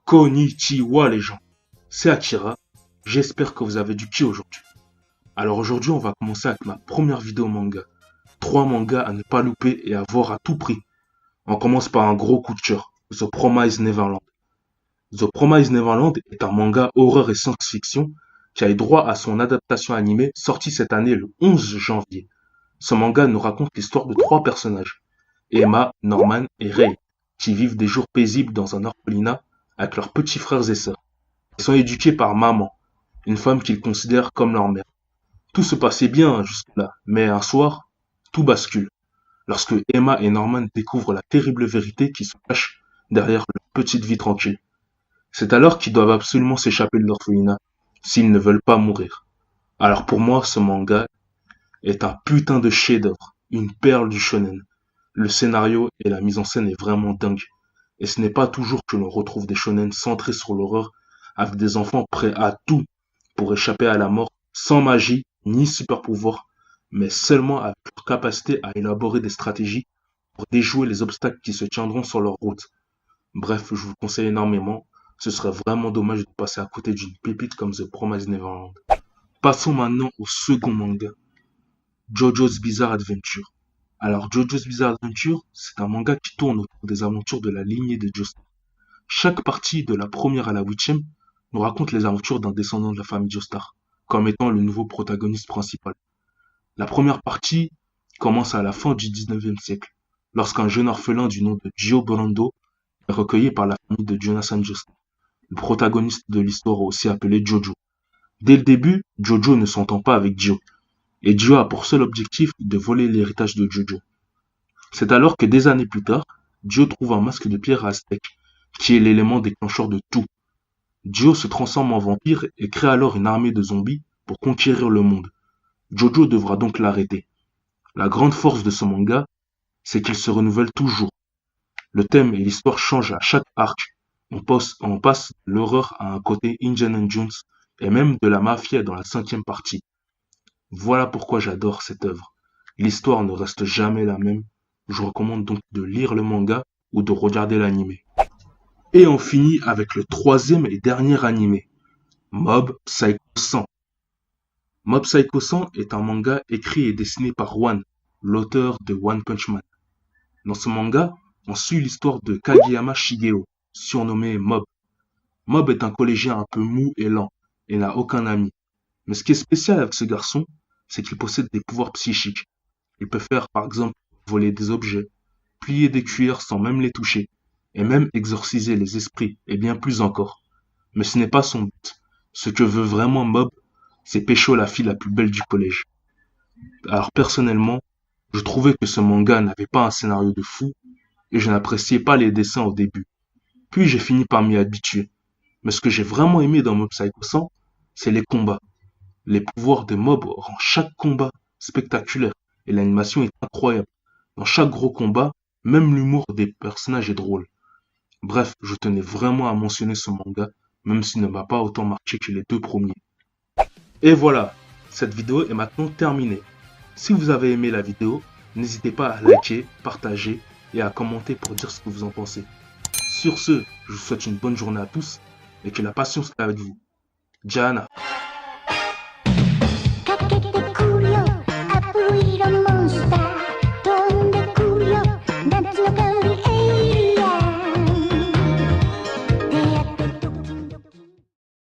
Konnichiwa les gens, c'est Akira, j'espère que vous avez du pied aujourd'hui. Alors aujourd'hui on va commencer avec ma première vidéo manga. 3 mangas à ne pas louper et à voir à tout prix. On commence par un gros coup de cœur, The Promised Neverland. The Promised Neverland est un manga horreur et science-fiction qui a eu droit à son adaptation animée sortie cette année le 11 janvier. Ce manga nous raconte l'histoire de 3 personnages, Emma, Norman et Ray, qui vivent des jours paisibles dans un orphelinat avec leurs petits frères et sœurs. Ils sont éduqués par maman, une femme qu'ils considèrent comme leur mère. Tout se passait bien jusque-là, mais un soir, tout bascule, lorsque Emma et Norman découvrent la terrible vérité qui se cache derrière leur petite vie tranquille. C'est alors qu'ils doivent absolument s'échapper de l'orphelinat, s'ils ne veulent pas mourir. Alors pour moi, ce manga est un putain de chef-d'œuvre, une perle du shonen. Le scénario et la mise en scène est vraiment dingue. Et ce n'est pas toujours que l'on retrouve des shonen centrés sur l'horreur, avec des enfants prêts à tout pour échapper à la mort, sans magie ni super pouvoir, mais seulement avec leur capacité à élaborer des stratégies pour déjouer les obstacles qui se tiendront sur leur route. Bref, je vous conseille énormément. Ce serait vraiment dommage de passer à côté d'une pépite comme The Promised Neverland. Passons maintenant au second manga, JoJo's Bizarre Adventure. Alors, JoJo's Bizarre Adventure, c'est un manga qui tourne autour des aventures de la lignée des Joestar. Chaque partie, de la première à la 8e, nous raconte les aventures d'un descendant de la famille Joestar, comme étant le nouveau protagoniste principal. La première partie commence à la fin du 19e siècle, lorsqu'un jeune orphelin du nom de Gio Brando est recueilli par la famille de Jonathan Joestar. Le protagoniste de l'histoire aussi appelé Jojo. Dès le début, Jojo ne s'entend pas avec Gio, et Gio a pour seul objectif de voler l'héritage de Jojo. C'est alors que des années plus tard, Gio trouve un masque de pierre aztèque, qui est l'élément déclencheur de tout. Gio se transforme en vampire et crée alors une armée de zombies pour conquérir le monde. Jojo devra donc l'arrêter. La grande force de ce manga, c'est qu'il se renouvelle toujours. Le thème et l'histoire changent à chaque arc. On passe de l'horreur à un côté Indiana Jones et même de la mafia dans la 5e partie. Voilà pourquoi j'adore cette œuvre. L'histoire ne reste jamais la même. Je recommande donc de lire le manga ou de regarder l'anime. Et on finit avec le 3e et dernier animé, Mob Psycho 100. Mob Psycho 100 est un manga écrit et dessiné par One, l'auteur de One Punch Man. Dans ce manga, on suit l'histoire de Kageyama Shigeo, surnommé Mob. Mob est un collégien un peu mou et lent, et n'a aucun ami. Mais ce qui est spécial avec ce garçon, c'est qu'il possède des pouvoirs psychiques. Il peut faire, par exemple, voler des objets, plier des cuillères sans même les toucher, et même exorciser les esprits, et bien plus encore. Mais ce n'est pas son but. Ce que veut vraiment Mob, c'est pécho la fille la plus belle du collège. Alors personnellement, je trouvais que ce manga n'avait pas un scénario de fou, et je n'appréciais pas les dessins au début. Puis j'ai fini par m'y habituer. Mais ce que j'ai vraiment aimé dans Mob Psycho 100, c'est les combats. Les pouvoirs de Mob rendent chaque combat spectaculaire, et l'animation est incroyable. Dans chaque gros combat, même l'humour des personnages est drôle. Bref, je tenais vraiment à mentionner ce manga, même s'il ne m'a pas autant marqué que les 2 premiers. Et voilà, cette vidéo est maintenant terminée. Si vous avez aimé la vidéo, n'hésitez pas à liker, partager et à commenter pour dire ce que vous en pensez. Sur ce, je vous souhaite une bonne journée à tous et que la patience soit avec vous. Jana.